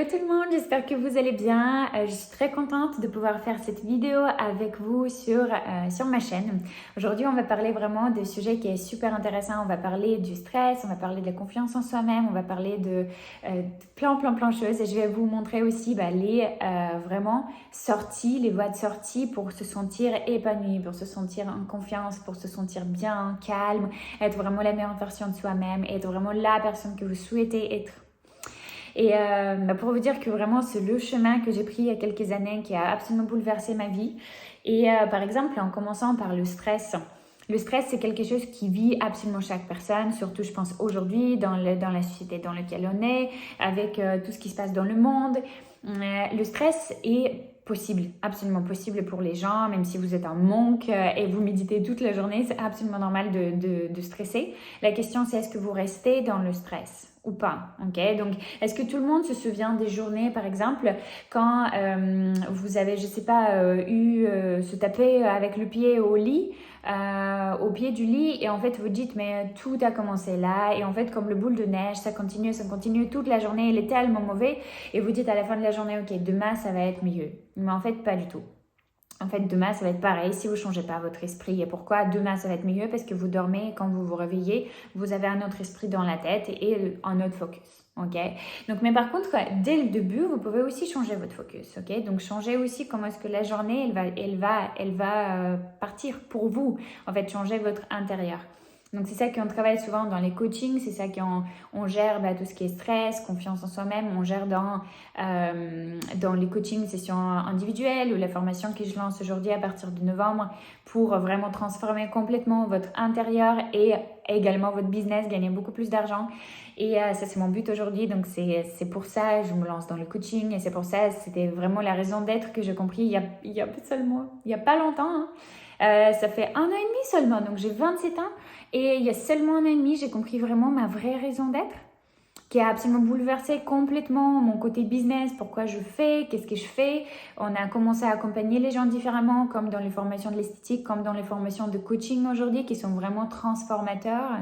Hello tout le monde, j'espère que vous allez bien. Je suis très contente de pouvoir faire cette vidéo avec vous sur ma chaîne. Aujourd'hui, on va parler vraiment de sujets qui est super intéressant. On va parler du stress, on va parler de la confiance en soi-même, on va parler de plein de choses. Et je vais vous montrer aussi les vraiment sorties, les voies de sortie pour se sentir épanoui, pour se sentir en confiance, pour se sentir bien, calme, être vraiment la meilleure version de soi-même, être vraiment la personne que vous souhaitez être. Et pour vous dire que vraiment c'est le chemin que j'ai pris il y a quelques années qui a absolument bouleversé ma vie. Et par exemple, en commençant par le stress. Le stress, c'est quelque chose qui vit absolument chaque personne, surtout je pense aujourd'hui dans la société dans laquelle on est, avec tout ce qui se passe dans le monde. Le stress est possible, absolument possible pour les gens, même si vous êtes un monk et vous méditez toute la journée, c'est absolument normal de stresser. La question c'est est-ce que vous restez dans le stress ou pas, ok? Donc, est-ce que tout le monde se souvient des journées, par exemple, quand vous avez, je sais pas, se taper avec le pied au lit, au pied du lit, et en fait vous dites mais tout a commencé là, et en fait comme le boule de neige, ça continue toute la journée, il est tellement mauvais, et vous dites à la fin de la journée ok demain ça va être mieux, mais en fait pas du tout. En fait, demain, ça va être pareil si vous ne changez pas votre esprit. Et pourquoi demain, ça va être mieux? Parce que vous dormez et quand vous vous réveillez, vous avez un autre esprit dans la tête et un autre focus. Ok? Donc, mais par contre, dès le début, vous pouvez aussi changer votre focus. Ok? Donc, changer aussi comment est-ce que la journée, elle va partir pour vous. En fait, changer votre intérieur. Donc, c'est ça qu'on travaille souvent dans les coachings, c'est ça qu'on gère tout ce qui est stress, confiance en soi-même, on gère dans les coachings, sessions individuelles ou la formation que je lance aujourd'hui à partir de novembre pour vraiment transformer complètement votre intérieur et également votre business, gagner beaucoup plus d'argent. Et ça, c'est mon but aujourd'hui. Donc, c'est pour ça que je me lance dans le coaching et c'est pour ça, c'était vraiment la raison d'être que j'ai compris il y a pas longtemps. Hein. Ça fait 1 an et demi seulement, donc j'ai 27 ans et il y a seulement 1 an et demi, j'ai compris vraiment ma vraie raison d'être qui a absolument bouleversé complètement mon côté business, pourquoi je fais, qu'est-ce que je fais. On a commencé à accompagner les gens différemment, comme dans les formations de l'esthétique, comme dans les formations de coaching aujourd'hui, qui sont vraiment transformateurs.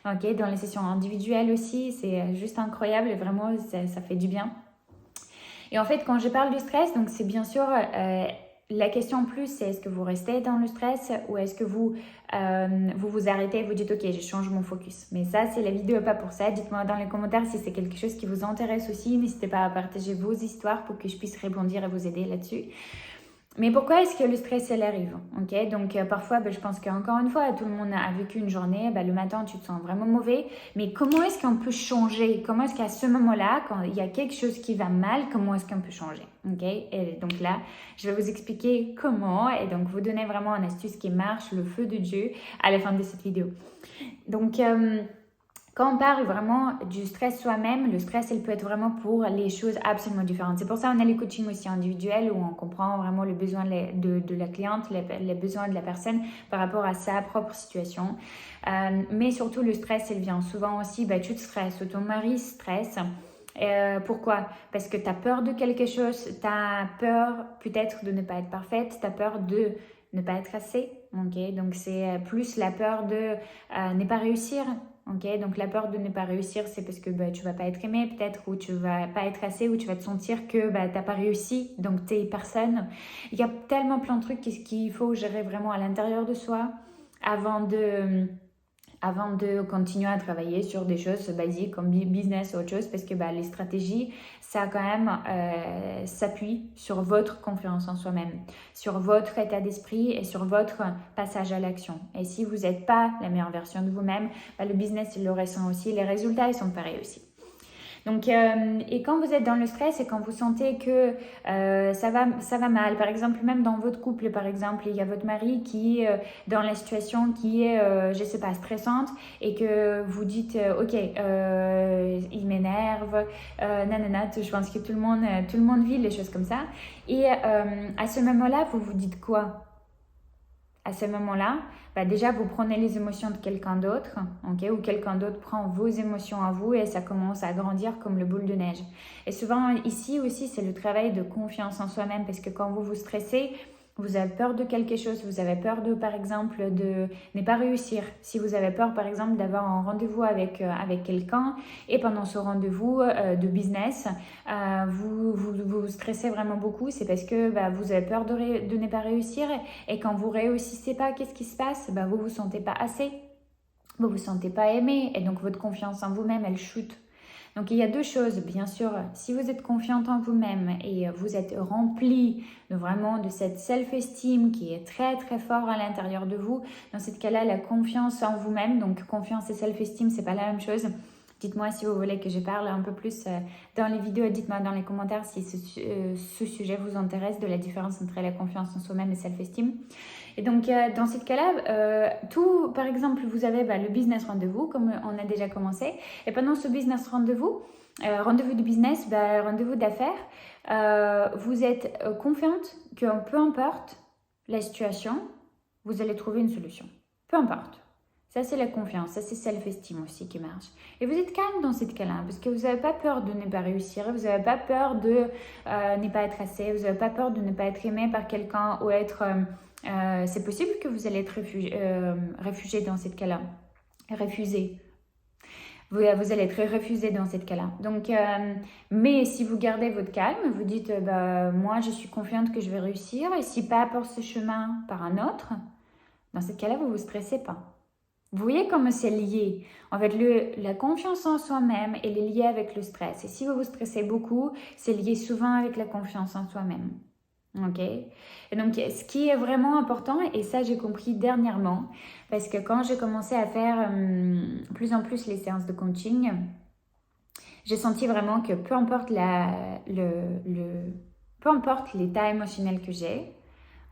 Okay, dans les sessions individuelles aussi, c'est juste incroyable et vraiment, ça fait du bien. Et en fait, quand je parle du stress, donc c'est bien sûr... la question en plus, c'est est-ce que vous restez dans le stress ou est-ce que vous arrêtez et vous dites ok, je change mon focus. Mais ça, c'est la vidéo pas pour ça. Dites-moi dans les commentaires si c'est quelque chose qui vous intéresse aussi. N'hésitez pas à partager vos histoires pour que je puisse répondre et vous aider là-dessus. Mais pourquoi est-ce que le stress, elle arrive? Okay, donc, parfois, je pense qu'encore une fois, tout le monde a vécu une journée, le matin, tu te sens vraiment mauvais. Mais comment est-ce qu'on peut changer? Comment est-ce qu'à ce moment-là, quand il y a quelque chose qui va mal, comment est-ce qu'on peut changer? Okay? Et donc là, je vais vous expliquer comment et donc vous donner vraiment une astuce qui marche, le feu de Dieu, à la fin de cette vidéo. Donc... quand on parle vraiment du stress soi-même, le stress, il peut être vraiment pour les choses absolument différentes. C'est pour ça qu'on a les coachings aussi individuels où on comprend vraiment le besoin de la cliente, les besoins de la personne par rapport à sa propre situation. Mais surtout, le stress, il vient souvent aussi, tu te stresses ou ton mari stresse. Pourquoi? Parce que tu as peur de quelque chose, tu as peur peut-être de ne pas être parfaite, tu as peur de ne pas être assez. Okay? Donc, c'est plus la peur de ne pas réussir. Okay? Donc, la peur de ne pas réussir, c'est parce que tu vas pas être aimé peut-être ou tu vas pas être assez ou tu vas te sentir que tu n'as pas réussi, donc tu es personne. Il y a tellement plein de trucs qu'il faut gérer vraiment à l'intérieur de soi avant de continuer à travailler sur des choses basiques comme business ou autre chose parce que les stratégies, ça quand même s'appuie sur votre confiance en soi-même, sur votre état d'esprit et sur votre passage à l'action. Et si vous n'êtes pas la meilleure version de vous-même, le business, il le ressent aussi, les résultats, ils sont pareils aussi. Donc, et quand vous êtes dans le stress et quand vous sentez que ça va mal, par exemple, même dans votre couple, par exemple, il y a votre mari qui est dans la situation qui est, je sais pas, stressante et que vous dites, ok, il m'énerve, nanana, je pense que tout le monde vit les choses comme ça. Et à ce moment-là, vous vous dites quoi? À ce moment-là, déjà, vous prenez les émotions de quelqu'un d'autre, okay, ou quelqu'un d'autre prend vos émotions à vous et ça commence à grandir comme le boule de neige. Et souvent, ici aussi, c'est le travail de confiance en soi-même parce que quand vous vous stressez, vous avez peur de quelque chose, vous avez peur de, par exemple, de ne pas réussir. Si vous avez peur, par exemple, d'avoir un rendez-vous avec quelqu'un et pendant ce rendez-vous de business, vous stressez vraiment beaucoup, c'est parce que vous avez peur de ne pas réussir et quand vous réussissez pas, qu'est-ce qui se passe? Vous vous sentez pas assez, vous vous sentez pas aimé et donc votre confiance en vous-même, elle chute. Donc il y a deux choses, bien sûr, si vous êtes confiante en vous-même et vous êtes rempli de cette self-esteem qui est très très fort à l'intérieur de vous, dans ce cas-là, la confiance en vous-même, donc confiance et self-esteem, c'est pas la même chose. Dites-moi si vous voulez que je parle un peu plus dans les vidéos, dites-moi dans les commentaires si ce sujet vous intéresse, de la différence entre la confiance en soi-même et self-esteem. Et donc, dans ce cas-là, par exemple, vous avez le business rendez-vous, comme on a déjà commencé. Et pendant ce business rendez-vous, rendez-vous de business, rendez-vous d'affaires, vous êtes confiante que peu importe la situation, vous allez trouver une solution. Peu importe. Ça, c'est la confiance, ça, c'est self-esteem aussi qui marche. Et vous êtes calme dans cette cas-là, parce que vous n'avez pas peur de ne pas réussir, vous n'avez pas peur de ne pas être assez, vous n'avez pas peur de ne pas être aimé par quelqu'un ou être... c'est possible que vous allez être réfugié dans cette cas-là, refusé. Vous allez être refusé dans cette cas-là. Donc, mais si vous gardez votre calme, vous dites, moi, je suis confiante que je vais réussir, et si pas par ce chemin, par un autre, dans ce cas-là, vous ne vous stressez pas. Vous voyez comment c'est lié. En fait, la confiance en soi-même, elle est liée avec le stress. Et si vous vous stressez beaucoup, c'est lié souvent avec la confiance en soi-même. Ok? Et donc, ce qui est vraiment important, et ça j'ai compris dernièrement, parce que quand j'ai commencé à faire plus en plus les séances de coaching, j'ai senti vraiment que peu importe peu importe l'état émotionnel que j'ai,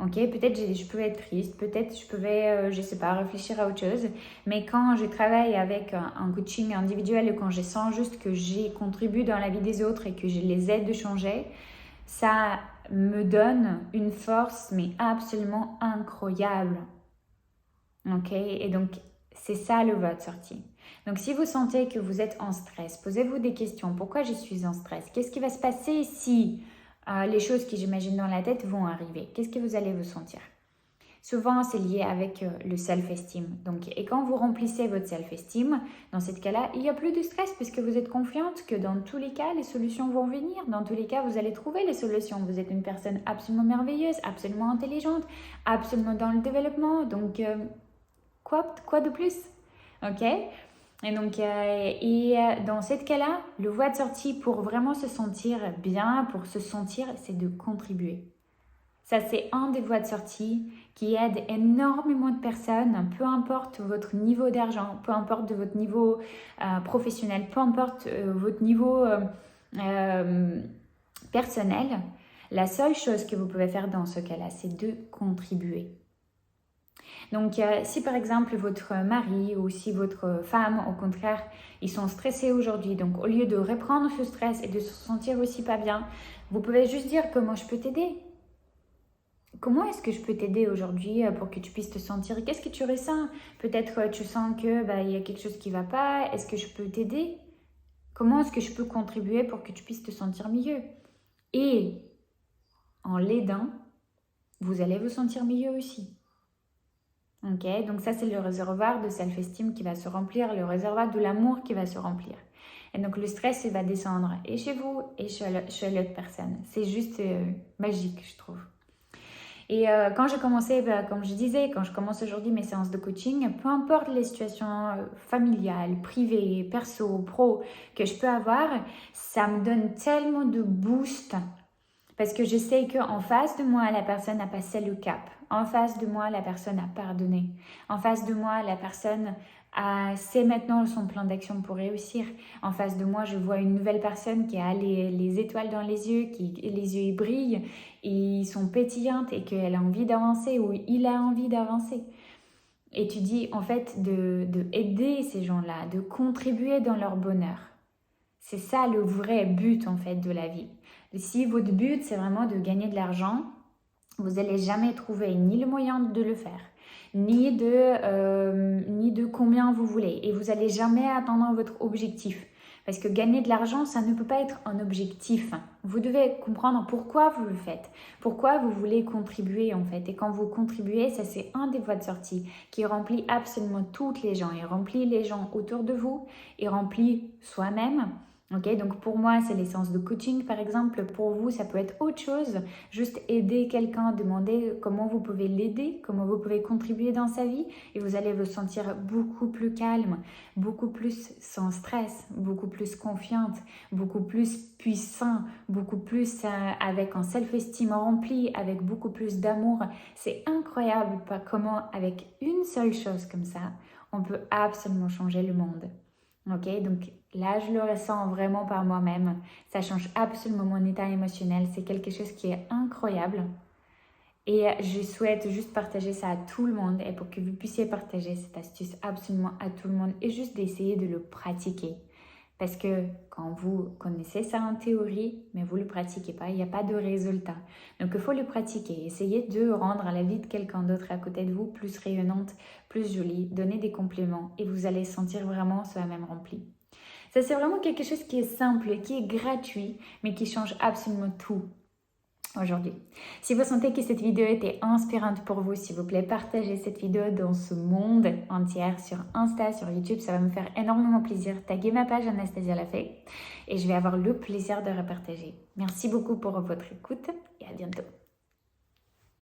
ok, peut-être je pouvais être triste, peut-être je pouvais, je sais pas, réfléchir à autre chose. Mais quand je travaille avec un coaching individuel et quand je sens juste que j'y contribue dans la vie des autres et que je les aide de changer, ça me donne une force, mais absolument incroyable. Ok, et donc c'est ça le voie de sortie. Donc si vous sentez que vous êtes en stress, posez-vous des questions. Pourquoi je suis en stress? Qu'est-ce qui va se passer si les choses que j'imagine dans la tête vont arriver? Qu'est-ce que vous allez vous sentir? Souvent, c'est lié avec le self-esteem. Donc, et quand vous remplissez votre self-esteem, dans ce cas-là, il n'y a plus de stress puisque vous êtes confiante que dans tous les cas, les solutions vont venir. Dans tous les cas, vous allez trouver les solutions. Vous êtes une personne absolument merveilleuse, absolument intelligente, absolument dans le développement. Donc, quoi de plus? Ok? Et donc, dans ce cas-là, le voie de sortie pour vraiment se sentir bien, pour se sentir, c'est de contribuer. Ça, c'est un des voies de sortie qui aide énormément de personnes, peu importe votre niveau d'argent, peu importe votre niveau professionnel, peu importe votre niveau personnel. La seule chose que vous pouvez faire dans ce cas-là, c'est de contribuer. Donc, si par exemple votre mari ou si votre femme, au contraire, ils sont stressés aujourd'hui, donc au lieu de reprendre ce stress et de se sentir aussi pas bien, vous pouvez juste dire comment je peux t'aider. Comment est-ce que je peux t'aider aujourd'hui pour que tu puisses te sentir... Qu'est-ce que tu ressens? Peut-être tu sens que il y a quelque chose qui ne va pas. Est-ce que je peux t'aider? Comment est-ce que je peux contribuer pour que tu puisses te sentir mieux? Et en l'aidant, vous allez vous sentir mieux aussi. Ok, donc ça c'est le réservoir de self-esteem qui va se remplir, le réservoir de l'amour qui va se remplir. Et donc le stress il va descendre et chez vous et chez l'autre personne. C'est juste magique, je trouve. Et quand j'ai commencé, comme je disais, quand je commence aujourd'hui mes séances de coaching, peu importe les situations familiales, privées, perso, pro que je peux avoir, ça me donne tellement de boost parce que je sais qu'en face de moi, la personne a passé le cap. En face de moi, la personne a pardonné. En face de moi, la personne sait maintenant son plan d'action pour réussir. En face de moi, je vois une nouvelle personne qui a les étoiles dans les yeux, les yeux brillent, et ils sont pétillantes et qu'elle a envie d'avancer ou il a envie d'avancer. Et tu dis en fait de aider ces gens-là, de contribuer dans leur bonheur. C'est ça le vrai but en fait de la vie. Si votre but c'est vraiment de gagner de l'argent, vous n'allez jamais trouver ni le moyen de le faire, ni de combien vous voulez. Et vous n'allez jamais atteindre votre objectif. Parce que gagner de l'argent, ça ne peut pas être un objectif. Vous devez comprendre pourquoi vous le faites, pourquoi vous voulez contribuer en fait. Et quand vous contribuez, ça c'est un des voies de sortie qui remplit absolument toutes les gens. Il remplit les gens autour de vous, il remplit soi-même. Ok, donc pour moi, c'est l'essence de coaching par exemple. Pour vous, ça peut être autre chose. Juste aider quelqu'un, demander comment vous pouvez l'aider, comment vous pouvez contribuer dans sa vie. Et vous allez vous sentir beaucoup plus calme, beaucoup plus sans stress, beaucoup plus confiante, beaucoup plus puissant, beaucoup plus avec un self-esteem rempli, avec beaucoup plus d'amour. C'est incroyable comment avec une seule chose comme ça, on peut absolument changer le monde. Ok, donc là, je le ressens vraiment par moi-même. Ça change absolument mon état émotionnel. C'est quelque chose qui est incroyable. Et je souhaite juste partager ça à tout le monde et pour que vous puissiez partager cette astuce absolument à tout le monde et juste d'essayer de le pratiquer. Parce que quand vous connaissez ça en théorie, mais vous ne le pratiquez pas, il n'y a pas de résultat. Donc il faut le pratiquer. Essayez de rendre la vie de quelqu'un d'autre à côté de vous plus rayonnante, plus jolie, donner des compliments et vous allez sentir vraiment soi-même rempli. Ça, c'est vraiment quelque chose qui est simple, qui est gratuit, mais qui change absolument tout aujourd'hui. Si vous sentez que cette vidéo était inspirante pour vous, s'il vous plaît, partagez cette vidéo dans ce monde entier sur Insta, sur YouTube. Ça va me faire énormément plaisir. Taguez ma page Anastasia Lafay et je vais avoir le plaisir de repartager. Merci beaucoup pour votre écoute et à bientôt.